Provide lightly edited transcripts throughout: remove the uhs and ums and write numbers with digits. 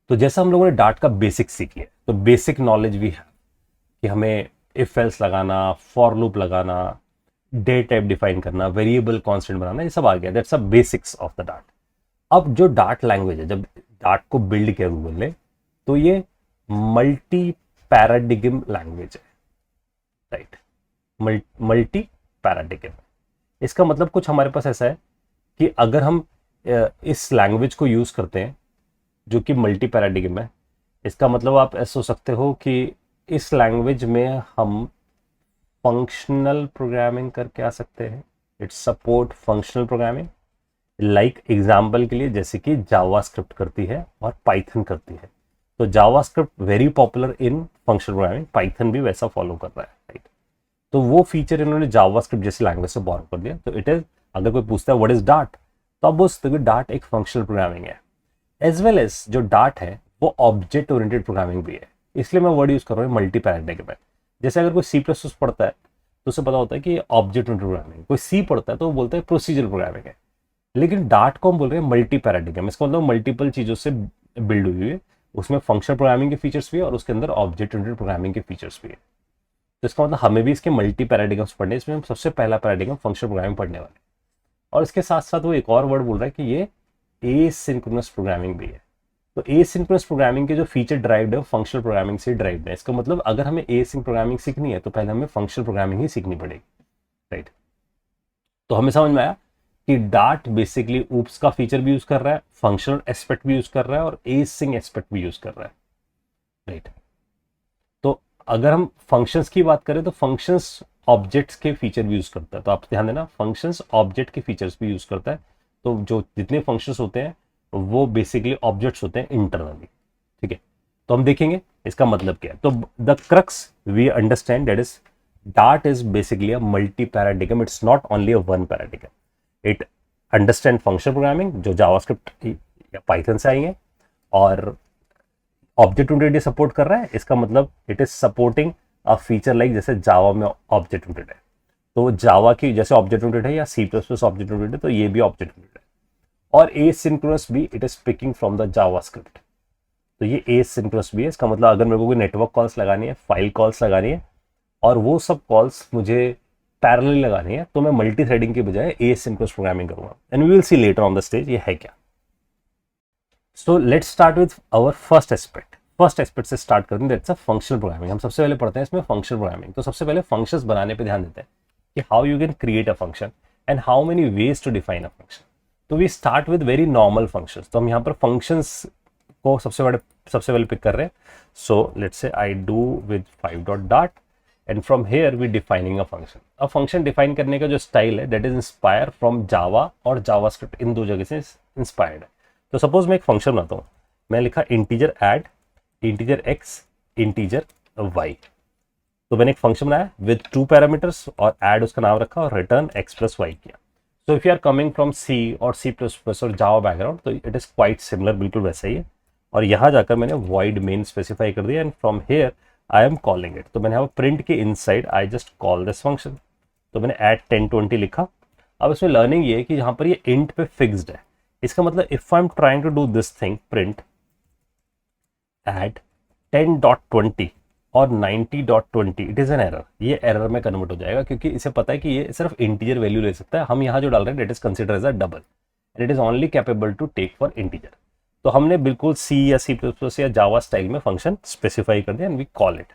तो जैसा हम लोगों ने डार्ट का बेसिक सीख लिया, तो बेसिक नॉलेज भी है कि हमें इफ एल्स लगाना, फॉर लूप लगाना, डे टाइप डिफाइन करना, वेरिएबल कांस्टेंट बनाना, ये सब आ गया। That's a basics of the dart. अब जो डार्ट लैंग्वेज है, जब डार्ट को बिल्ड किया गूगल ने, तो ये मल्टी पैराडिग्म लैंग्वेज है, राइट। मल्टी पैराडिग्म, इसका मतलब कुछ हमारे पास ऐसा है कि अगर हम इस लैंग्वेज को यूज करते हैं जो कि मल्टी पैराडिग्म है, इसका मतलब आप ऐसा सोच सकते हो कि इस लैंग्वेज में हम फंक्शनल प्रोग्रामिंग करके आ सकते हैं। It's support functional programming, like example के लिए जैसे कि जावास्क्रिप्ट करती है और पाइथन करती है। तो JavaScript very popular in functional programming, Python भी वैसा फॉलो कर रहा है, राइट। तो वो फीचर इन्होंने जावास्क्रिप्ट जैसी लैंग्वेज से बोरो कर दिया। तो इट इज, अगर कोई पूछता है व्हाट इज डार्ट, तो आप बोल सकते हो कि डार्ट एक फंक्शनल प्रोग्रामिंग है, एज वेल एज जो डार्ट है वो ऑब्जेक्ट ओरिएंटेड प्रोग्रामिंग भी है। इसलिए मैं वर्ड यूज कर रहा हूँ मल्टी पैराडिग्म में। जैसे अगर कोई C++ पढ़ता है तो उसे पता होता है कि ऑब्जेक्ट ओरिएंटेड प्रोग्रामिंग, कोई सी पढ़ता है तो वो बोलता है प्रोसीजर प्रोग्रामिंग है। लेकिन डार्ट को हम बोल रहे हैं मल्टी पैराडिग्म, इसका मतलब मल्टीपल चीजों से बिल्ड हुई है, उसमें फंक्शनल प्रोग्रामिंग के फीचर्स भी है और उसके अंदर ऑब्जेक्ट ओरिएंटेड प्रोग्रामिंग के फीचर्स भी है। तो इसका मतलब हमें भी इसके मल्टी पैराडिग्म्स पढ़ने, इसमें हम सबसे पहला पैराडिग्म फंक्शनल प्रोग्रामिंग पढ़ने वाले। और इसके साथ साथ वो एक और वर्ड बोल रहा है कि ये एसिंक्रोनस प्रोग्रामिंग भी है। तो एसिंक्रोनस प्रोग्रामिंग के जो फीचर ड्राइव्ड है फंक्शनल प्रोग्रामिंग से ड्राइव्ड है। इसका मतलब अगर हमें एसिंक प्रोग्रामिंग सीखनी है तो पहले हमें फंक्शनल प्रोग्रामिंग ही सीखनी पड़ेगी, राइट। तो हमें समझ में आया कि डार्ट बेसिकली ऊप्स का फीचर भी यूज कर रहा है, फंक्शनल एस्पेक्ट भी यूज कर रहा है और एसिंक एस्पेक्ट भी यूज कर रहा है, राइट। तो अगर हम फंक्शंस की बात करें तो फंक्शंस ऑब्जेक्ट्स के फीचर भी यूज करता है। तो आप ध्यान देना, फंक्शंस ऑब्जेक्ट के फीचर्स भी यूज करता है। तो जो जितने फंक्शंस होते हैं वो बेसिकली ऑब्जेक्ट्स होते हैं इंटरनली, ठीक है। तो हम देखेंगे इसका मतलब क्या है। तो the crux we understand that is Dart is basically a multi paradigm, it's not only a one paradigm. It understand functional programming जो जावास्क्रिप्ट या पाइथन से आई है, और ऑब्जेक्ट ओरिएंटेड सपोर्ट कर रहा है। इसका मतलब it is supporting a feature like जैसे जावा में ऑब्जेक्ट ओरिएंटेड है, तो जावा की जैसे ऑब्जेक्ट ओरिएंटेड है, या C++ ऑब्जेक्ट ओरिएंटेड है, तो ये भी ऑब्जेक्ट ओरिएंटेड है। और एसिंक्रोनस भी, it is picking from the JavaScript. तो ये एसिंक्रोनस भी है। इसका मतलब अगर मेरे को कोई नेटवर्क कॉल्स लगानी है, फाइल कॉल्स लगानी है, और वो सब कॉल्स मुझे पैरेलली लगानी है, तो मैं मल्टी थ्रेडिंग के बजाय एसिंक्रोनस प्रोग्रामिंग करूंगा। And we will see later on the stage ये है क्या। So let's start with our first aspect. First aspect से स्टार्ट करते हैं, दैट्स अ फंक्शनल प्रोग्रामिंग। हम सबसे पहले पढ़ते हैं इसमें फंक्शनल प्रोग्रामिंग। तो सबसे पहले फंक्शंस बनाने पे ध्यान देते हैं कि how you can create a function and how many ways to define a function. तो we start with very normal functions. तो हम यहाँ पर फंक्शंस को सबसे पहले पिक कर रहे हैं। So let's say I do with 5 dot Dart and from here we defining a function. अब फंक्शन डिफाइन करने का जो स्टाइल है that is inspire from Java और जावास्क्रिप्ट, इन दो जगह से इंस्पायर्ड है। तो सपोज मैं एक फंक्शन बनाता हूँ, मैं लिखा integer add, integer x, integer y। तो मैंने एक फंक्शन बनाया विद 2 पैरामीटर्स और ऐड उसका नाम रखा और रिटर्न x प्लस y किया। So if you are coming from C और C++ और जावा बैकग्राउंड तो इट इज क्वाइट सिमिलर, बिल्कुल वैसा ही है। और यहाँ जाकर मैंने void मेन स्पेसिफाई कर दिया and from here I am calling it. तो मैंने यहाँ प्रिंट के inside I just call this function. तो मैंने ऐड 1020 लिखा। अब इसमें लर्निंग ये है कि यहाँ पर ये इंट पे फिक्स्ड है। इसका मतलब if I am trying to do this thing, print add 10.20 और 90.20, इट इज एन एरर। ये एरर में कन्वर्ट हो जाएगा क्योंकि इसे पता है कि ये सिर्फ इंटीजर वैल्यू ले सकता है। हम यहाँ जो डाल रहे हैं it is consider as a double and it is only capable to take for integer. तो हमने बिल्कुल C या C++ या जावा स्टाइल में फंक्शन स्पेसिफाई कर दिया एंड वी कॉल इट।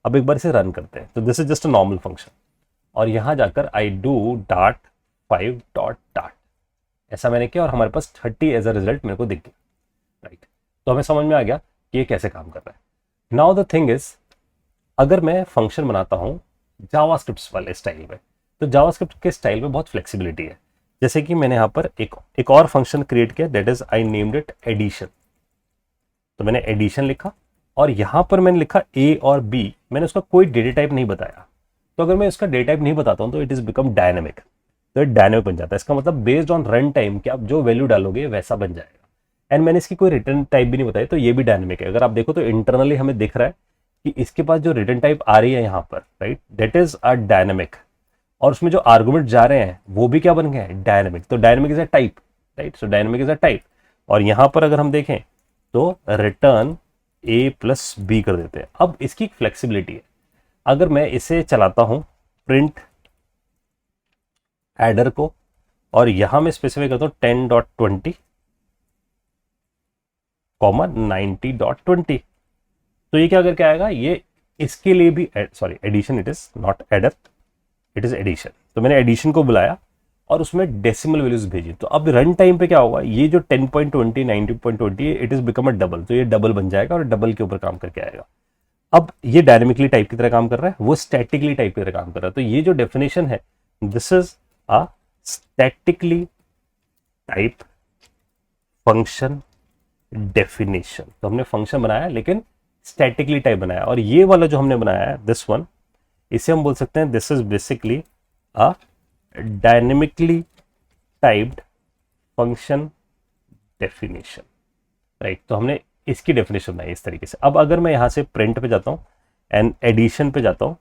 अब एक बार इसे रन करते हैं। तो this is just a normal function और यहाँ जाकर I do dart 5 dot dart, ऐसा मैंने किया और हमारे पास 30 एज अ रिजल्ट मेरे को दिख गया, राइट। तो हमें समझ में आ गया कि ये कैसे काम कर रहा है। नाउ द थिंग इज, अगर मैं फंक्शन बनाता हूं जावास्क्रिप्ट वाले स्टाइल में, तो जावास्क्रिप्ट के स्टाइल में बहुत फ्लेक्सिबिलिटी है। जैसे कि मैंने यहाँ पर एक और फंक्शन क्रिएट किया, that is I named it addition. तो मैंने एडिशन लिखा और यहाँ पर मैंने लिखा A और B, मैंने उसका कोई डेटा टाइप नहीं बताया। तो अगर मैं उसका डेटा टाइप नहीं बताता हूँ तो इट इज बिकम डायनेमिक, तो ये डायनेमिक बन जाता है। इसका मतलब बेस्ड ऑन रन टाइम कि आप जो वैल्यू डालोगे वैसा बन जाएगा। एंड मैंने इसकी कोई रिटर्न टाइप भी नहीं बताया, तो ये भी डायनेमिक है। अगर आप देखो तो इंटरनली हमें दिख रहा है कि इसके पास जो रिटर्न टाइप आ रही है यहाँ पर, right, that is a dynamic. और उसमें जो आर्गुमेंट जा रहे हैं वो भी क्या बन गए हैं, डायनेमिक। तो dynamic is a type, right. So dynamic is a type. और यहाँ पर अगर हम देखें तो रिटर्न ए प्लस बी कर देते हैं। अब इसकी फ्लेक्सिबिलिटी है, अगर मैं इसे चलाता हूं प्रिंट एडर को और यहां मैं स्पेसिफाई करता हूं 10.20 कॉमा 90.20, तो ये क्या करके आएगा, ये इसके लिए भी sorry addition, it is not adder, it is addition. तो मैंने एडिशन को बुलाया और उसमें डेसिमल वैल्यूज भेजी। तो अब रन टाइम पे क्या होगा, ये जो 10.20 90.20 it is become a double, तो ये डबल बन जाएगा और डबल के ऊपर काम करके आएगा। अब ये डायनेमिकली टाइप की तरह काम कर रहा है, वो स्टैटिकली टाइप की तरह काम कर रहा है। तो ये जो डेफिनेशन है, this is a statically type function definition. तो हमने फंक्शन बनाया लेकिन स्टैटिकली टाइप बनाया, और ये वाला जो हमने बनाया है दिस वन, इसे हम बोल सकते हैं this is basically a dynamically typed function definition, right. तो हमने इसकी डेफिनेशन बनाई इस तरीके से। अब अगर मैं यहां से प्रिंट पे जाता हूं एंड एडिशन पे जाता हूं,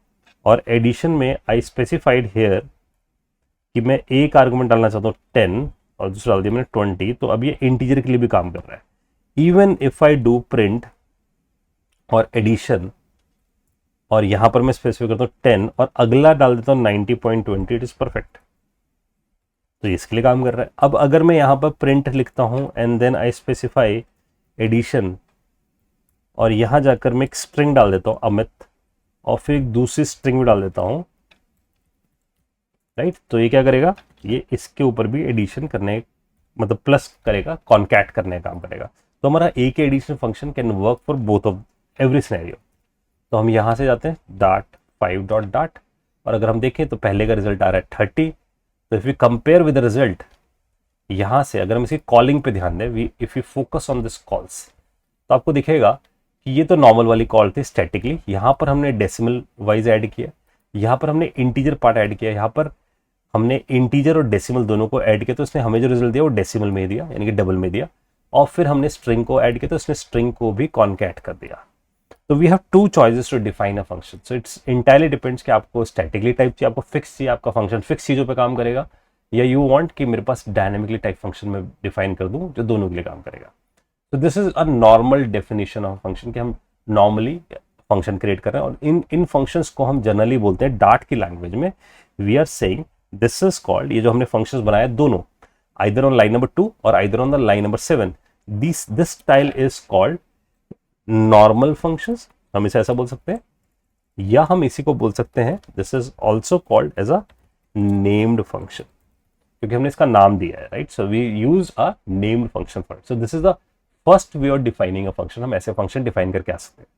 और एडिशन में आई स्पेसिफाइड हेयर कि मैं एक आर्गुमेंट डालना चाहता हूं 10 और दूसरा डाल दिया मैंने 20, तो अब ये इंटीजर के लिए भी काम कर रहा है। Even if I do print और एडिशन और यहां पर मैं स्पेसिफाई करता हूं 10 और अगला डाल देता हूं 90.20, इट इज परफेक्ट। तो इसके लिए काम कर रहा है। अब अगर मैं यहां पर प्रिंट लिखता हूं and then I specify addition और यहां जाकर मैं एक स्ट्रिंग डाल देता हूं अमित, और फिर एक दूसरी स्ट्रिंग भी डाल देता हूं, राइट। तो ये क्या करेगा, ये इसके ऊपर भी एडिशन करने, मतलब प्लस करेगा, कॉन्कैट करने का काम करेगा। तो हमारा एक addition function can work for both of every scenario. तो हम यहां से जाते हैं डॉट 5 डॉट डॉट, और अगर हम देखें तो पहले का रिजल्ट आ रहा है 30। तो if you compare with the result, यहां से अगर हम इसकी कॉलिंग पे ध्यान दें, if you focus on this calls, तो आपको दिखेगा कि ये तो नॉर्मल वाली कॉल थी स्टैटिकली, यहां पर हमने डेसिमल वाइज ऐड किया, यहां पर हमने इंटीजर पार्ट ऐड किया, यहां पर हमने इंटीजर और डेसिमल दोनों को ऐड किया, तो इसने हमें जो रिजल्ट दिया वो डेसिमल में दिया, यानी कि डबल में दिया। और फिर हमने स्ट्रिंग को ऐड किया, तो इसने स्ट्रिंग को भी कॉन्कैट कर दिया। तो we have two choices to define a function. So it's entirely depends कि आपको स्टैटिकली टाइप चाहिए, आपको फिक्स चाहिए, आपका फंक्शन फिक्स चीजों पे काम करेगा, या यू वांट कि मेरे पास डायनेमिकली टाइप फंक्शन में डिफाइन कर दूं जो दोनों के लिए काम करेगा। तो this is a normal definition of function, कि हम नॉर्मली फंक्शन क्रिएट कर रहे हैं, और इन फंक्शंस को हम जनरली बोलते हैं डार्ट की लैंग्वेज में, we are saying this is called, ये जो हमने फंक्शंस बनाए दोनों, आइदर ऑन लाइन नंबर 2 और either on the line number 7, this style is called normal functions, हम इसे ऐसा बोल सकते हैं, या हम इसी को बोल सकते हैं this is also called as a named function, क्योंकि हमने इसका नाम दिया है, right. So we use a named function for it. So this is the first way of defining a function, हम ऐसे फंक्शन डिफाइन करके आ सकते हैं।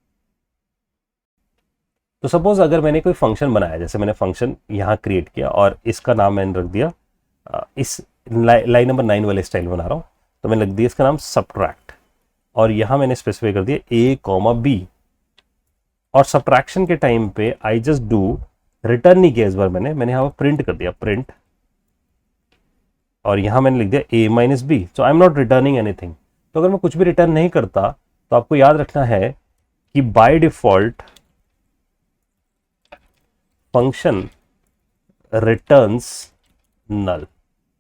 तो सपोज अगर मैंने कोई फंक्शन बनाया, जैसे मैंने फंक्शन यहां क्रिएट किया और इसका नाम मैंने रख दिया, इस लाइन नंबर 9 वाले स्टाइल बना रहा हूं, तो मैंने लिख दिया इसका नाम सब्ट्रैक्ट, और यहां मैंने स्पेसिफाई कर दिया ए कॉमा बी, और सब्ट्रैक्शन के टाइम पे आई जस्ट डू, रिटर्न नहीं किया इस बार मैंने यहां पर प्रिंट कर दिया प्रिंट, और यहां मैंने लिख दिया A minus B, so I am not returning anything. तो अगर मैं कुछ भी रिटर्न नहीं करता, तो आपको याद रखना है कि by default function returns null.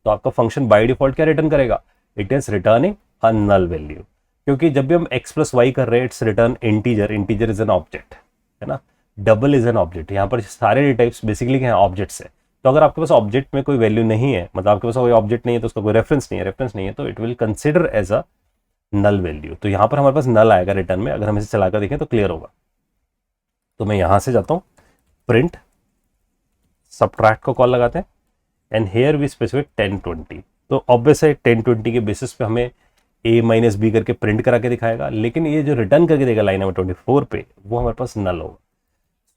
तो आपका फंक्शन बाय डिफॉल्ट क्या रिटर्न करेगा, it is returning a null value, क्योंकि जब भी हम x प्लस वाई कर रहे हैं it's return integer, integer is an object, है ना, डबल इज एन ऑब्जेक्ट, यहाँ पर सारे डेटा टाइप्स बेसिकली क्या है, ऑब्जेक्ट्स है। तो अगर आपके पास ऑब्जेक्ट में कोई वैल्यू नहीं है, मतलब आपके पास कोई ऑब्जेक्ट नहीं है, तो उसका कोई रेफरेंस नहीं है, तो it will consider as a null value. तो यहाँ पर हमारे पास नल आएगा रिटर्न में, अगर हम इसे चलाकर देखें तो क्लियर होगा। तो मैं यहां से जाता हूं प्रिंट सब्ट्रैक्ट को कॉल लगाते हैं, एंड हेयर वी स्पेसिफाई 1020। तो ऑब्वियस है 1020 के बेसिस पे हमें a माइनस बी करके प्रिंट करा के दिखाएगा, लेकिन ये जो रिटर्न करके देगा लाइन नंबर 24 पे, वो हमारे पास नल होगा।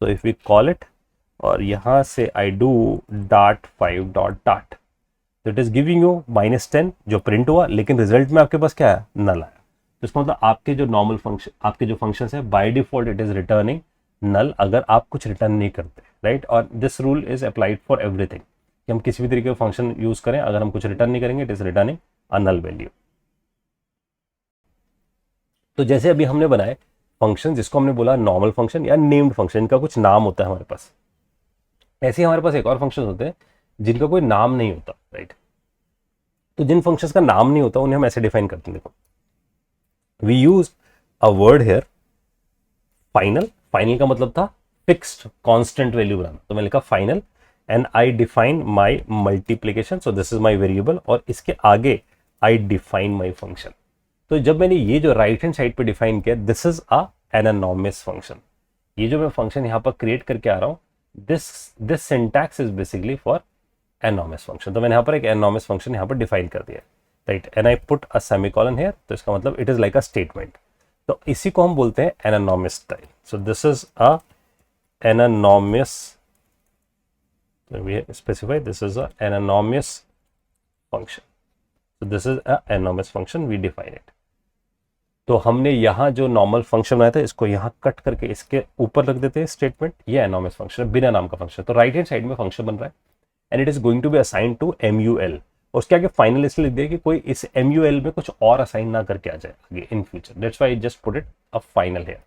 तो इफ वी कॉल इट, और यहां से I do dot 5 dot dot, तो इट इज गिविंग यू -10 जो प्रिंट हुआ, लेकिन रिजल्ट में आपके पास क्या है, नल आया। तो इसका मतलब आपके जो नॉर्मल फंक्शन, आपके जो फंक्शन है by default it is returning null अगर आप कुछ रिटर्न नहीं करते, राइट। और this rule is applied for everything, कि हम किसी भी तरीके का फंक्शन यूज करें, अगर हम कुछ रिटर्न नहीं करेंगे it is returning a null value. तो जैसे अभी हमने बनाए फंक्शन, जिसको हमने बोला नॉर्मल फंक्शन या नेम्ड फंक्शन, इनका कुछ नाम होता है हमारे पास, ऐसे ही हमारे पास एक और फंक्शन होते हैं जिनका कोई नाम नहीं होता, राइट। तो जिन फंक्शंस का नाम नहीं होता उन्हें हम ऐसे डिफाइन करते हैं, देखो we use a word here final. Final का मतलब था फिक्स्ड कांस्टेंट वैल्यू बनाना, तो मैंने लिखा final and I define my multiplication, so this is my variable, और इसके आगे आई डिफाइन माई फंक्शन. तो जब मैंने ये जो राइट हैंड साइड पे डिफाइन किया, this is a anonymous function. ये जो मैं फंक्शन यहाँ पर क्रिएट करके आ रहा हूँ, this syntax is basically for enormous function. तो मैंने यहाँ पर एक एनॉमस फंक्शन यहाँ पर डिफाइन कर दिया, right, and I put a semicolon here. तो इसका मतलब it is like a statement. तो इसी को हम बोलते हैं anonymous style. So this is a anonymous, we specify this is a anonymous function. So this is a anonymous function, we define it. तो हमने यहाँ जो नॉर्मल फंक्शन बनाया था, इसको यहाँ कट करके इसके ऊपर रख देते हैं स्टेटमेंट. ये एनॉमस फंक्शन है, बिना नाम का फंक्शन. तो राइट हैंड साइड में फंक्शन बन रहा है and it is going to be assign to MUL. और उसके आगे फाइनल इसलिए लिख दिया कि कोई इस MUL में कुछ और असाइन ना करके आ जाए आगे in future. That's why I just put it a final here.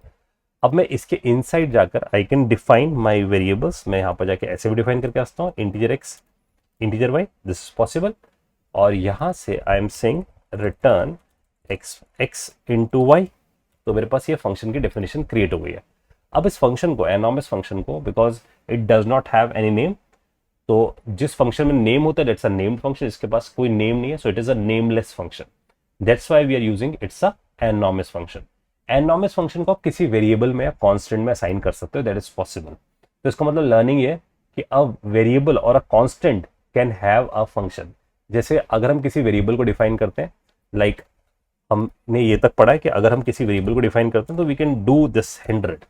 अब मैं इसके इनसाइड जाकर I can define my variables. मैं यहाँ पर जाके ऐसे भी डिफाइन करके आता हूँ, integer x, integer y, this is possible. और यहाँ से I am saying return x into y. तो मेरे पास ये फंक्शन की डेफिनेशन क्रिएट हो गई है. अब इस फंक्शन को, एनॉमस फंक्शन को, because it does not have any name, तो जिस फंक्शन में नेम होता है दैट्स अ नेम्ड फंक्शन. इसके पास कोई नेम नहीं है, so it is a nameless function. That's why we are using it's a anonymous function. Anonymous function को आप किसी वेरिएबल में या कांस्टेंट में असाइन कर सकते हो, दैट इज पॉसिबल. तो इसका मतलब लर्निंग ये कि अ वेरिएबल और a constant can have a function. जैसे अगर हम किसी वेरिएबल को डिफाइन करते हैं, लाइक हमने ये तक पढ़ा है कि अगर हम किसी वेरिएबल को डिफाइन करते हैं तो वी कैन डू दिस 100.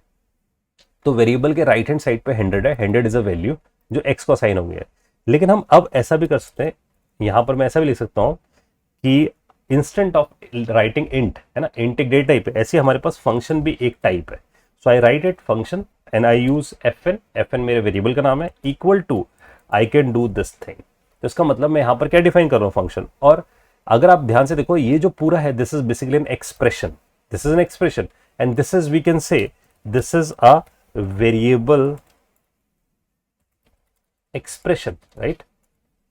तो वेरिएबल के राइट हैंड साइड पे 100 है, 100 इज अ वैल्यू जो x को असाइन हो गई है. लेकिन हम अब ऐसा भी कर सकते हैं, यहां पर मैं ऐसा भी लिख सकता हूं कि इंस्टेंट ऑफ राइटिंग इंट, है ना, इंट एक डेटा टाइप है, ऐसे हमारे पास फंक्शन भी एक टाइप है. So I write it function and I use fn मेरे वेरिएबल का नाम है, equal to I can do this thing. तो इसका मतलब मैं यहां पर क्या डिफाइन कर रहा हूं, फंक्शन. और अगर आप ध्यान से देखो, ये जो पूरा है this is basically an expression. This is an expression and this is, we can say this is a variable expression, right,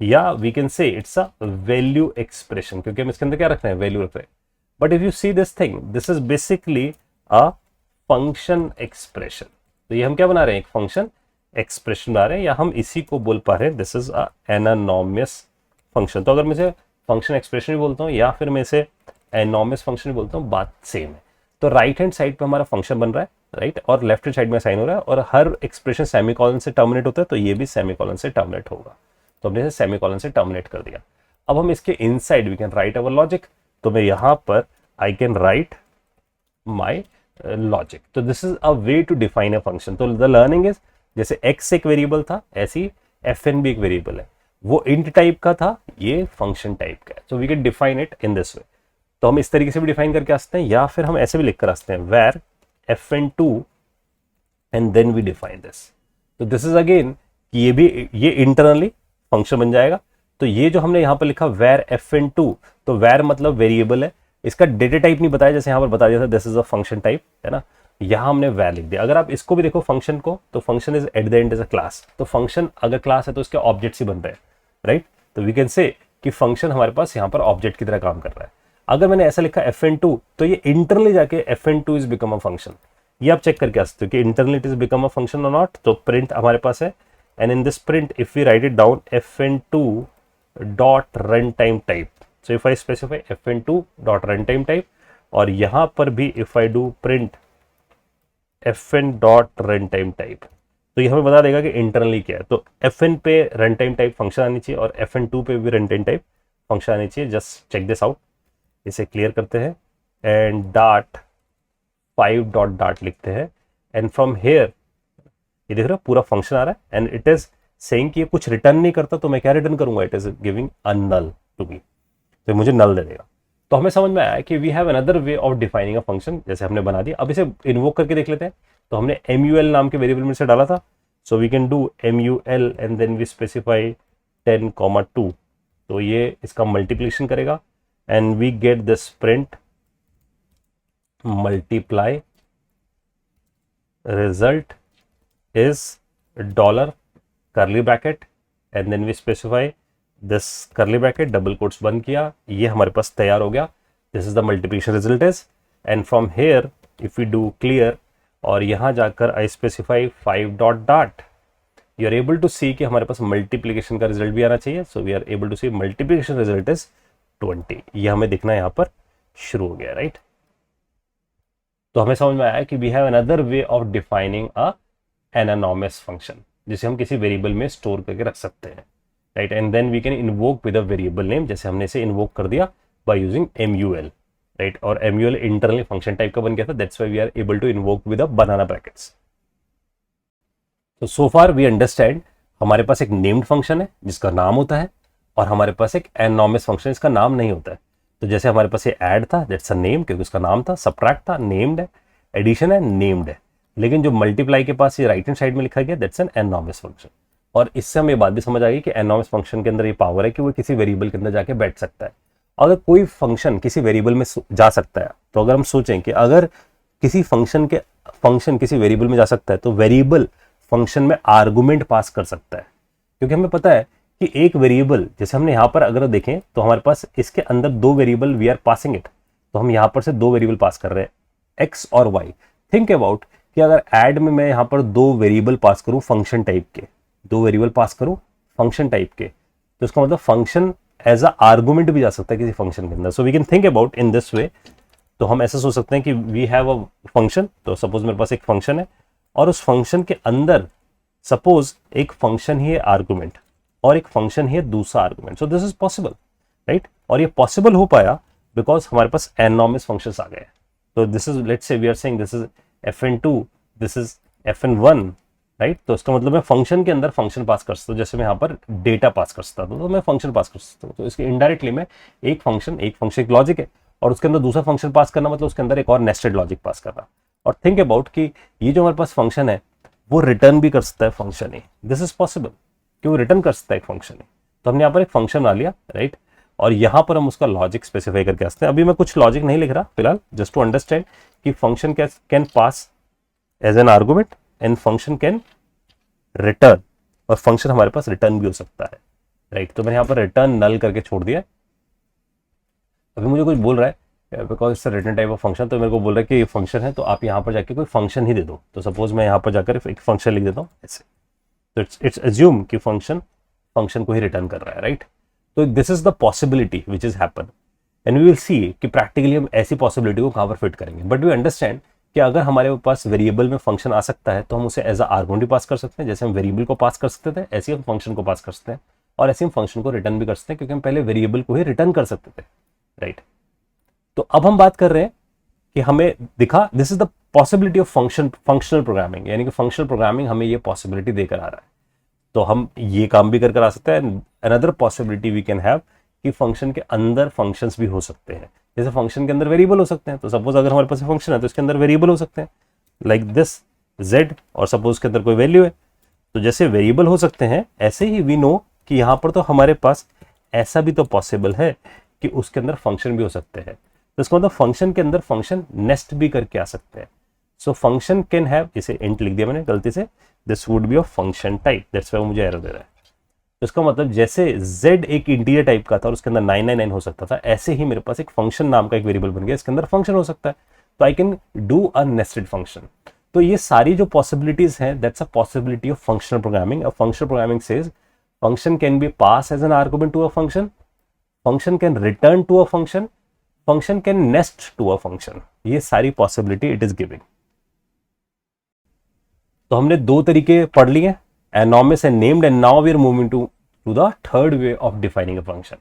या we can say it's a value expression, क्योंकि हम इसके अंदर क्या रख रहे हैं, वैल्यू रख रहे हैं. But if you see this thing, this is basically a function expression. तो ये हम क्या बना रहे हैं, एक फंक्शन एक्सप्रेशन बना रहे हैं, या हम इसी को बोल पा रहे हैं this is a anonymous function. तो अगर मैं इसे फंक्शन एक्सप्रेशन भी बोलता हूँ या फिर मैं इसे एनॉमस फंक्शन भी बोलता हूँ, बात सेम है. तो राइट हैंड साइड पे हमारा फंक्शन बन रहा है, राइट, और लेफ्ट हैंड साइड में असाइन हो रहा है, और हर एक्सप्रेशन सेमीकोलन से टर्मिनेट होता है, तो ये भी सेमीकोलन से टर्मिनेट होगा. तो हमने इसे सेमीकोलन से टर्मिनेट कर दिया. अब हम इसके inside we can write our logic. तो मैं यहां पर I can write my logic. तो this is a way to define a function. तो द लर्निंग इज, जैसे x एक वेरिएबल था, ऐसी fn भी एक वेरिएबल है. वो इंट टाइप का था, ये फंक्शन टाइप का है. So we can define it in this way. तो हम इस तरीके से भी डिफाइन करके आ सकते हैं, या फिर हम ऐसे भी लिख कर आ सकते हैं, where fn2 and then we define this. तो दिस इज अगेन, ये भी ये इंटरनली फंक्शन बन जाएगा. तो ये जो हमने यहां पर लिखा वेर fn2, तो वेर मतलब वेरिएबल है, इसका डेटा टाइप नहीं बताया, जैसे यहां पर बता दिया था this is a function type, है ना. यहां हमने वेर लिख दिया. अगर आप इसको भी देखो फंक्शन को, तो function is at the end is a class. तो फंक्शन अगर क्लास है तो इसके ऑब्जेक्ट्स ही बनते हैं, राइट. तो वी कैन से कि फंक्शन हमारे पास यहां पर ऑब्जेक्ट की तरह काम कर रहा है. अगर मैंने ऐसा लिखा fn2, तो ये इंटरनली जाके fn2 is become a function. ये आप चेक करके आ सकते हो कि internally it is become a function और नॉट. तो प्रिंट हमारे पास है, and in this print if we write it down fn2 dot runtime type. So if I specify fn2 dot runtime type, और यहां पर भी if I do print fn dot runtime type, तो ये हमें बता देगा कि इंटरनली क्या है. तो fn पे runtime type फंक्शन आनी चाहिए और fn2 पे भी runtime type फंक्शन आनी चाहिए. Just check this out. इसे क्लियर करते हैं एंड डाट 5 डॉट डाट लिखते हैं, एंड फ्रॉम हेयर ये देख रहे हो पूरा फंक्शन आ रहा है, एंड इट इज सेइंग कि ये कुछ रिटर्न नहीं करता, तो मैं क्या रिटर्न करूंगा, it is giving a null to me. तो मुझे नल दे देगा. तो हमें समझ में आया कि we have another way of defining a function, जैसे हमने बना दिया. अब इसे इन्वोक करके देख लेते हैं. तो हमने MUL नाम के वेरिएबल में से डाला था, so we can do MUL and then we specify 10,2. तो ये इसका मल्टीप्लिकेशन करेगा and we get this print multiply result is dollar curly bracket and then we specify this curly bracket, double quotes बंद किया, ये हमारे पास तैयार हो गया. This is the multiplication result is. And from here if you do clear और यहाँ जाकर I specify 5 dot dot, you are able to see कि हमारे पास मल्टीप्लीकेशन का रिजल्ट भी आना चाहिए. So we are able to see multiplication result is 20. ये हमें दिखना यहाँ पर शुरू हो गया, राइट. तो हमें समझ में आया कि we have another way of defining a anonymous function, जिसे हम किसी वेरिएबल में स्टोर करके रख सकते हैं, right. And then we can invoke with a variable name, जैसे हमने इसे इन्वोक कर दिया बाय यूजिंग MUL, राइट. और MUL इंटरनली फंक्शन टाइप का बन गया था, that's why we are able to invoke with a बनाना ब्रैकेट्स. तो सो फार वी अंडरस्टैंड हमारे पास एक नेम्ड फंक्शन है जिसका नाम होता है, और हमारे पास एक एनॉमस फंक्शन जिसका नाम नहीं होता है. तो जैसे हमारे पास ये ऐड था, दैट्स अ नेम क्योंकि उसका नाम था, सबट्रैक्ट था, नेम्ड है, एडिशन है, नेम्ड है. लेकिन जो मल्टीप्लाई के पास ये राइट हैंड साइड में लिखा गया, दैट्स एन एनॉमस फंक्शन. और इससे हमें ये बात भी समझ आ गई कि एनॉमस फंक्शन के अंदर ये पावर है कि वो किसी वेरिएबल के अंदर जाके बैठ सकता है. अगर कोई फंक्शन किसी वेरिएबल में जा सकता है, तो अगर हम सोचें कि अगर किसी फंक्शन किसी वेरिएबल में जा सकता है, तो वेरिएबल फंक्शन में आर्गुमेंट पास कर सकता है. क्योंकि हमें पता है कि एक वेरिएबल, जैसे हमने यहाँ पर अगर देखें तो हमारे पास इसके अंदर दो variable we are passing it, तो हम यहाँ पर से दो वेरिएबल पास कर रहे हैं, x और y. थिंक अबाउट कि अगर ऐड में मैं यहाँ पर दो वेरिएबल पास करूँ फंक्शन टाइप के, दो वेरिएबल पास करूँ फंक्शन टाइप के, तो इसका मतलब फंक्शन एज अ आर्गुमेंट भी जा सकता है किसी फंक्शन के अंदर. So we can think about in this way. तो हम ऐसा सोच सकते हैं कि वी हैव अ फंक्शन, तो सपोज मेरे पास एक फंक्शन है और उस फंक्शन के अंदर सपोज एक फंक्शन ही है आर्गुमेंट और एक फंक्शन ही है दूसरा argument. So this is possible, right. और ये पॉसिबल हो पाया बिकॉज हमारे पास एनॉमस फंक्शंस आ गए. तो this is, let's say we are saying this is fn2, this is fn1, right. तो इसका मतलब मैं फंक्शन के अंदर फंक्शन पास कर सकता हूँ. जैसे मैं यहाँ पर डेटा पास कर सकता हूँ तो मैं फंक्शन पास कर सकता हूँ. तो इसके इनडायरेक्टली मैं एक फंक्शन एक लॉजिक है और उसके अंदर दूसरा फंक्शन पास करना मतलब उसके अंदर एक और नेस्टेड लॉजिक पास करना. और थिंक अबाउट कि ये जो हमारे पास फंक्शन है वो रिटर्न भी कर सकता है function he. This is possible कि वो रिटर्न कर सकता है एक फंक्शन ही. तो हमने यहाँ पर एक फंक्शन बना लिया, राइट. और यहाँ पर हम उसका लॉजिक स्पेसिफाई करके आते हैं. अभी मैं कुछ लॉजिक नहीं लिख रहा फिलहाल, जस्ट टू अंडरस्टैंड कि function can pass as an argument and function can return, और फंक्शन हमारे पास रिटर्न भी हो सकता है, राइट. तो मैंने यहाँ पर रिटर्न नल करके छोड़ दिया. अभी मुझे कुछ बोल रहा है because it's return type of function, तो मेरे को बोल रहा है कि ये फंक्शन है तो आप यहाँ पर जाके कोई फंक्शन ही दे दो. तो सपोज मैं यहाँ पर जाकर एक फंक्शन लिख देता हूँ ऐसे, तो इट्स एज्यूम कि फंक्शन को ही रिटर्न कर रहा है, राइट. तो this is the possibility which is happen and we will see कि प्रैक्टिकली हम ऐसी पॉसिबिलिटी को कहाँ पर फिट करेंगे. बट वी अंडरस्टैंड कि अगर हमारे पास वेरिएबल में फंक्शन आ सकता है तो हम उसे एज अ आर्गुमेंट भी पास कर सकते हैं. जैसे हम वेरिएबल को पास कर सकते थे ऐसे हम फंक्शन को पास कर सकते हैं, और ऐसे हम फंक्शन को रिटर्न भी कर सकते हैं क्योंकि हम पहले वेरिएबल को ही रिटर्न कर सकते थे, राइट. तो अब हम बात कर रहे हैं कि हमें दिखा this is the possibility of functional programming, यानी कि फंक्शनल प्रोग्रामिंग हमें ये पॉसिबिलिटी देकर आ रहा है. तो हम ये काम भी कर आ सकते हैं. Another possibility we can have कि फंक्शन के अंदर फंक्शंस भी हो सकते हैं. जैसे फंक्शन के अंदर वेरिएबल हो सकते हैं, तो सपोज अगर हमारे पास फंक्शन है तो इसके अंदर वेरिएबल हो सकते हैं लाइक दिस z, और सपोज के अंदर कोई वैल्यू है. तो जैसे वेरिएबल हो सकते हैं ऐसे ही वी नो कि यहाँ पर तो हमारे पास ऐसा भी तो पॉसिबल है कि उसके अंदर फंक्शन भी हो सकते हैं. तो इसका मतलब फंक्शन के अंदर फंक्शन नेस्ट भी करके आ सकते हैं. सो फंक्शन कैन हैव, इसे इंट लिख दिया मैंने गलती से, this would be of function type, that's why मुझे एरर दे रहा है. तो इसका मतलब जैसे z एक इंटीजर टाइप का था और उसके अंदर 999 हो सकता था, ऐसे ही मेरे पास एक फंक्शन नाम का एक वेरिएबल बन गया, इसके अंदर फंक्शन हो सकता है. तो I can do a nested function. तो ये सारी जो पॉसिबिलिटीज हैं that's a possibility of functional programming. Functional programming says function can be pass as an argument to a function, function can return to a function, function can nest to a function. ये सारी possibility it is giving. तो हमने दो तरीके पढ़ लिए, anonymous and named, and now we are moving to the third way of defining a function.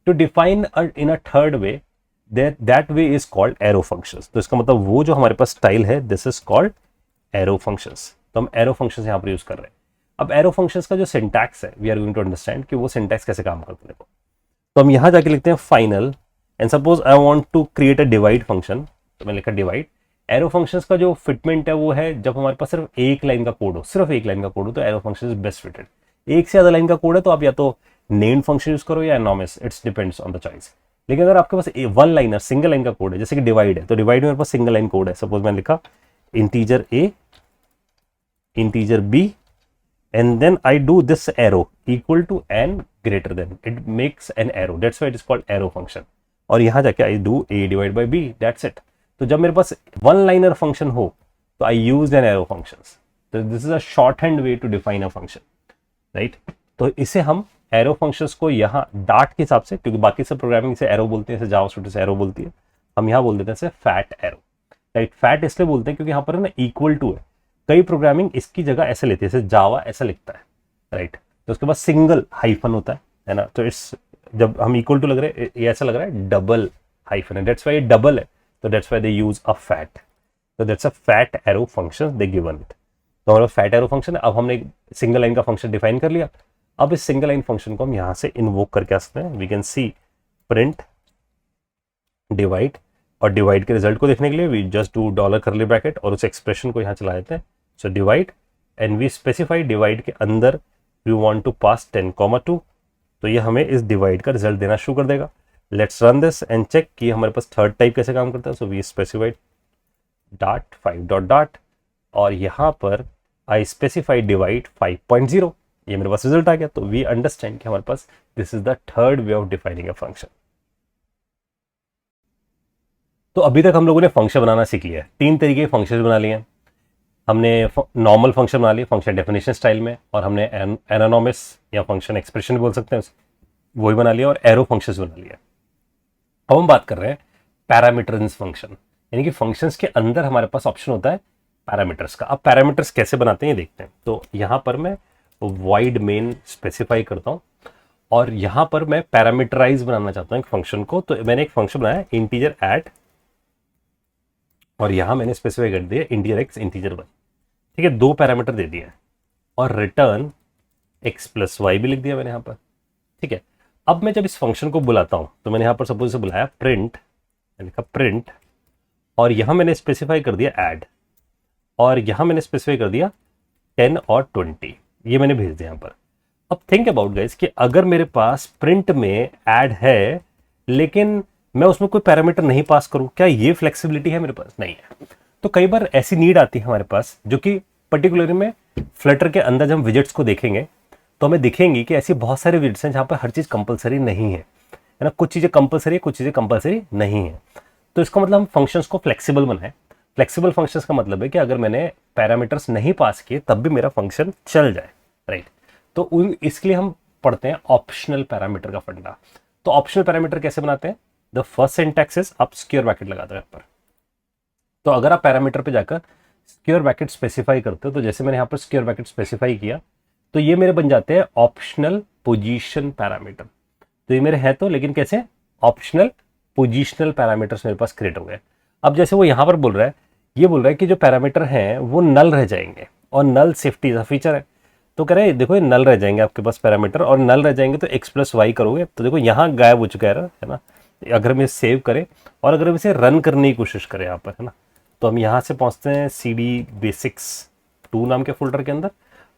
To define in a third way, that way is called arrow functions. तो इसका मतलब वो जो हमारे पास स्टाइल है this is called arrow functions. तो हम एरो फंक्शंस यहाँ पर यूज कर रहे हैं. अब एरो फंक्शंस का जो सिंटैक्स है we are going to understand कि वो सिंटैक्स कैसे काम करते हैं. तो हम यहाँ जाके लिखते हैं final, and suppose I want to create a divide function, तो मैं लिखा डिवाइड. एरो फंक्शंस का जो फिटमेंट है वो है जब हमारे पास सिर्फ एक लाइन का कोड हो, सिर्फ एक लाइन का कोड हो तो arrow function is best fitted. एक से ज्यादा लाइन का कोड है तो आप या तो नेम्ड फंक्शन यूज करो या enormous, it's depends on the choice. लेकिन अगर आपके पास वन लाइनर सिंगल लाइन का कोड है, जैसे कि डिवाइड है, तो डिवाइड में मेरे पास सिंगल लाइन कोड है. सपोज मैंने लिखा integer a, integer b, and then I do this arrow equal to n greater than, it makes an arrow, that's why it is called arrow function. और यहाँ जाके I do a divided by b, that's it. तो जब मेरे पास one liner function हो तो I use an arrow function. तो this is a short hand way to define a function, right. तो इसे हम एरो फंक्शंस को यहाँ डार्ट के हिसाब से, क्योंकि बाकी सब प्रोग्रामिंग से एरो बोलते हैं, जैसे जावास्क्रिप्ट से एरो बोलती है, हम यहाँ बोल देते हैं फैट एरो, राइट। फैट इसलिए बोलते हैं क्योंकि यहाँ पर है ना इक्वल टू है। कई प्रोग्रामिंग इसकी जगह ऐसे लेती है, जैसे जावा ऐसा लिखता है, राइट। तो उसके बाद सिंगल हाइफन होता है ना। तो इट्स जब हम इक्वल टू लग रहे हैं, ये ऐसा लग रहा है डबल हाइफन है, दैट्स वाई ये डबल है, तो that's why they use a fat. तो that's a fat arrow function they given it. तो हमारा फैट एरो फंक्शन है। अब हमने एक सिंगल लाइन का फंक्शन डिफाइन कर लिया। अब इस सिंगल लाइन फंक्शन को हम यहां से इन्वोक करके आ सकते हैं। We can see print divide, और डिवाइड के रिजल्ट को देखने के लिए we just do dollar curly bracket और उस एक्सप्रेशन को यहाँ चला देते हैं। So divide and we specify divide के अंदर वी वांट टू पास 10,2। तो ये हमें इस डिवाइड का रिजल्ट देना शुरू कर देगा। Let's run this and check कि हमारे पास थर्ड टाइप कैसे काम करता है। So we specified dot 5 dot dot, और यहाँ पर आई स्पेसिफाई डिवाइड 5.0, ये मेरे पास रिजल्ट आ गया। तो वी अंडरस्टैंड कि हमारे पास this is the third way of defining a function. तो अभी तक हम लोगों ने फंक्शन बनाना सीख लिया है। 3 तरीके के फंक्शन बना लिए हैं हमने। नॉर्मल फंक्शन बना लिया फंक्शन डेफिनेशन स्टाइल में, और हमने एनानोमस या फंक्शन एक्सप्रेशन बोल सकते हैं वही बना लिया, और एरो फंक्शंस बना लिया। अब हम बात कर रहे हैं पैरामीटर्स फंक्शन, यानी कि फंक्शंस के अंदर हमारे पास ऑप्शन होता है पैरामीटर्स का। अब पैरामीटर्स कैसे बनाते हैं ये देखते हैं। तो यहाँ पर मैं वाइड मेन स्पेसिफाई करता हूँ, और यहाँ पर मैं पैरामीटराइज बनाना चाहता हूँ एक फंक्शन को। तो मैंने एक फंक्शन बनाया इंटीजर ऐड, और यहां मैंने स्पेसिफाई कर दिया इंटीजर एक्स इंटीजर वाई, ठीक है। 2 पैरामीटर दे दिया है, और रिटर्न एक्स प्लस वाई भी लिख दिया मैंने यहां पर, ठीक है। अब मैं जब इस फंक्शन को बुलाता हूं, तो मैंने यहां पर सपोज से बुलाया प्रिंट, लिखा प्रिंट, और यहां मैंने स्पेसिफाई कर दिया ऐड, और यहां मैंने स्पेसिफाई कर दिया 10 और 20, ये मैंने भेज दिया यहां पर। अब थिंक अबाउट गाइस कि अगर मेरे पास प्रिंट में ऐड है लेकिन मैं उसमें कोई पैरामीटर नहीं पास करूं, क्या ये फ्लेक्सिबिलिटी है मेरे पास? नहीं है। तो कई बार ऐसी नीड आती है हमारे पास, जो कि पर्टिकुलरली में फ्लटर के अंदर जब हम विजेट्स को देखेंगे तो हमें दिखेंगी कि ऐसी बहुत सारे विजेट्स हैं जहां पर हर चीज कंपलसरी नहीं है ना। कुछ चीजें कंपलसरी है, कुछ चीजें कंपलसरी नहीं है। तो इसका मतलब हम फंक्शंस को फ्लेक्सिबल बनाए। फ्लेक्सिबल फंक्शंस का मतलब है कि अगर मैंने पैरामीटर्स नहीं पास किए तब भी मेरा फंक्शन चल जाए, राइट। तो इसके लिए हम पढ़ते हैं ऑप्शनल पैरामीटर का फंडा। तो ऑप्शनल पैरामीटर कैसे बनाते हैं? द फर्स्ट सिंटैक्स इज आप स्क्वायर ब्रैकेट लगाते हो यहाँ पर। तो अगर आप पैरामीटर पे जाकर स्क्वायर ब्रैकेट स्पेसिफाई करते हो, तो जैसे मैंने यहाँ पर स्क्वायर ब्रैकेट स्पेसिफाई किया, तो ये मेरे बन जाते हैं ऑप्शनल पोजीशन पैरामीटर। तो ये मेरे हैं तो, लेकिन कैसे? ऑप्शनल पोजीशनल पैरामीटर्स मेरे पास क्रिएट हो गए। अब जैसे वो यहाँ पर बोल रहा है, ये बोल रहा है कि जो पैरामीटर हैं वो नल रह जाएंगे, और नल सेफ्टी का फीचर है। तो कह रहे हैं देखो ये नल रह जाएंगे आपके पास पैरामीटर, और नल रह जाएंगे तो एक्स प्लस वाई करोगे तो देखो यहाँ गायब हो चुका है ना। अगर हम इसे सेव करें और अगर हम इसे रन करने की कोशिश करें यहाँ पर, है ना, तो हम यहाँ से पहुँचते हैं CD Basics 2 नाम के फोल्डर के अंदर,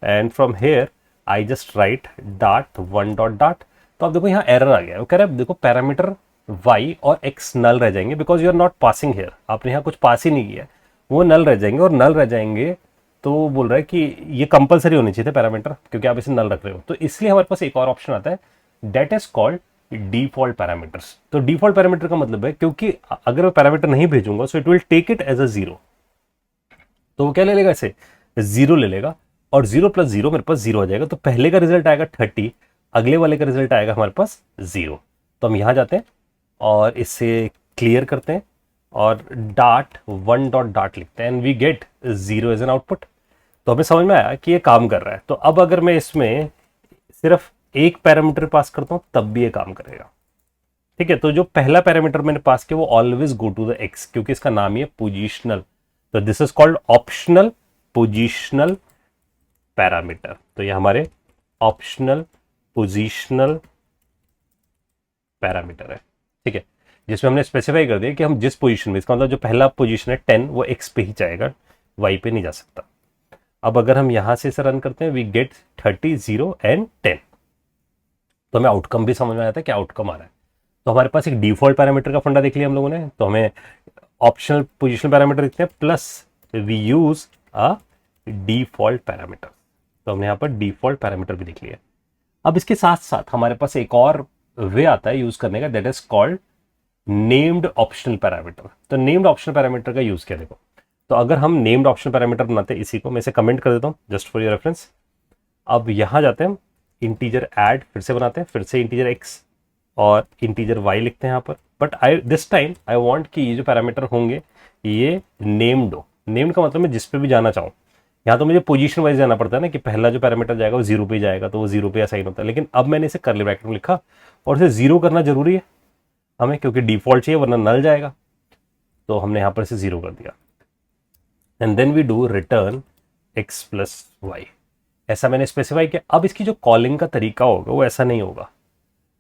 and from here I just right dot 1 dot dot. तो आप देखो यहाँ एरर आ गया। वो कह रहा है देखो पैरामीटर y और x नल रह जाएंगे because you are not passing here. आपने यहाँ कुछ पास ही नहीं किया, वो नल रह जाएंगे, और नल रह जाएंगे तो वो बोल रहा है कि ये कंपलसरी होने चाहिए थे पैरामीटर, क्योंकि आप इसे नल रख रहे हो। तो इसलिए हमारे पास एक और ऑप्शन आता है, that is called default parameters. तो डिफॉल्ट पैरामीटर का मतलब है क्योंकि अगर मैं पैरामीटर नहीं भेजूंगा so it will take it as a 0। तो वो क्या ले लेगा? इसे 0 ले लेगा, और 0 + 0 मेरे पास 0 आ जाएगा। तो पहले का रिजल्ट आएगा 30, अगले वाले का रिजल्ट आएगा हमारे पास 0। तो हम यहां जाते हैं और इसे क्लियर करते हैं और डॉट 1 डॉट डॉट लिखते हैं, and we get 0 as an output. तो हमें समझ में आया कि ये काम कर रहा है। तो अब अगर मैं इसमें सिर्फ एक पैरामीटर पास करता हूं तब भी ये काम करेगा, ठीक है। तो जो पहला पैरामीटर मैंने पास किया वो always go to the x, क्योंकि इसका नाम ही है पोजिशनल। तो this is called optional positional parameter. तो ये हमारे ऑप्शनल पोजिशनल पैरामीटर है, ठीक है, जिसमें हमने स्पेसिफाई कर दिया कि हम जिस पोजीशन में, इसका मतलब जो पहला पोजीशन है 10 वो एक्स पे ही जाएगा, वाई पे नहीं जा सकता। अब अगर हम यहां से इसे रन करते हैं वी गेट 30 0 एंड 10। तो हमें आउटकम भी समझ में आता है क्या आउटकम आ रहा है। तो हमारे पास एक डिफॉल्ट पैरामीटर का फंडा देख लिया हम लोगों ने। तो हमें ऑप्शनल पोजिशनल पैरामीटर लिखते हैं plus we use a default parameter. तो हमने यहाँ पर डिफॉल्ट पैरामीटर भी देख लिया। अब इसके साथ साथ हमारे पास एक और वे आता है यूज करने का, that is called named optional parameter. तो नेम्ड ऑप्शनल पैरामीटर का यूज किया देखो। तो अगर हम नेम्ड ऑप्शनल पैरामीटर बनाते हैं, इसी को मैं इसे कमेंट कर देता हूँ जस्ट फॉर योर रेफरेंस। अब यहां जाते हैं हम, इंटीजर ऐड फिर से बनाते हैं, फिर से इंटीजर एक्स और इंटीजर वाई लिखते हैं यहाँ पर। But I this time I want कि ये जो पैरामीटर होंगे ये नेम्ड हो। नेम्ड का मतलब मैं जिस पे भी जाना चाहूँ। यहाँ तो मुझे पोजीशन वाइज जाना पड़ता है ना, कि पहला जो पैरामीटर जाएगा वो 0 पे जाएगा, तो वो 0 पे असाइन होता है। लेकिन अब मैंने इसे कर्ली ब्रैकेट में लिखा और इसे 0 करना जरूरी है हमें, क्योंकि डिफॉल्ट चाहिए वरना नल जाएगा। तो हमने यहाँ पर इसे 0 कर दिया। And then we do return x plus y. ऐसा मैंने स्पेसिफाई किया। अब इसकी जो कॉलिंग का तरीका होगा वो ऐसा नहीं होगा,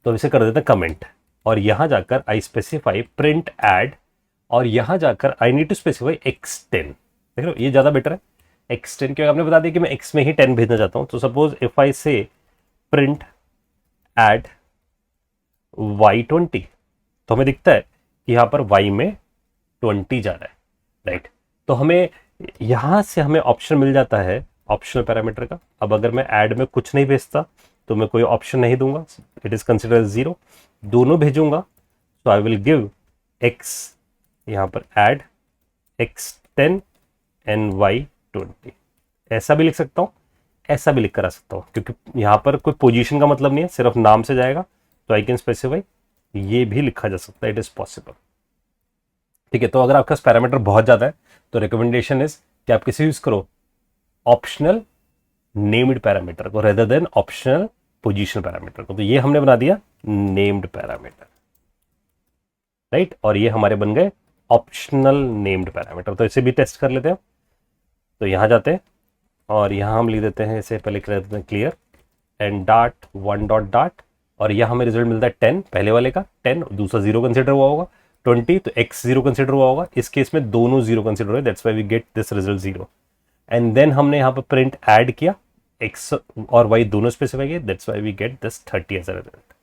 तो इसे कर देते हैं कमेंट, और यहां जाकर आई स्पेसिफाई प्रिंट ऐड, और यहां जाकर I need to specify x10। देख लो ये ज्यादा बेटर है x10, क्योंकि आपने बता दिया कि मैं x में ही 10 भेजना चाहता हूं। तो सपोज इफ आई से प्रिंट ऐड y20, तो हमें दिखता है कि यहां पर y में 20 जा रहा है, राइट। तो हमें यहां से हमें ऑप्शन मिल जाता है ऑप्शनल पैरामीटर का। अब अगर मैं ऐड में कुछ नहीं भेजता तो मैं कोई ऑप्शन नहीं दूंगा, इट इज कंसिडर 0। दोनों भेजूंगा तो आई विल गिव x यहां पर ऐड x10 एंड y20। ऐसा भी लिख सकता हूं, ऐसा भी लिख कर आ सकता हूं, क्योंकि यहां पर कोई पोजीशन का मतलब नहीं है, सिर्फ नाम से जाएगा। तो आई कैन स्पेसिफाई, ये भी लिखा जा सकता है, इट इज पॉसिबल। ठीक है, तो अगर आपका पैरामीटर बहुत ज्यादा है तो रिकमेंडेशन इज कि आप किसे यूज करो, ऑप्शनल नेम्ड पैरामीटर को rather than optional position parameter को। तो ये हमने बना दिया नेम्ड पैरामीटर, राइट, और ये हमारे बन गए ऑप्शनल नेम्ड पैरामीटर। तो इसे भी टेस्ट कर लेते हैं। तो यहां जाते हैं और यहां हम लिख देते हैं, इसे पहले कर देते हैं clear and dot 1 dot dot, और यहां हमें रिजल्ट मिलता है 10, पहले वाले का 10, दूसरा 0 कंसिडर हुआ होगा, 20 तो x 0 कंसिडर हुआ होगा। इस केस में दोनों 0 कंसिडर हुए, that's why we get this result 0। And then हमने यहाँ पर प्रिंट ऐड किया, x और y दोनों स्पेसिफाई किए, that's why we get this 30 as a result.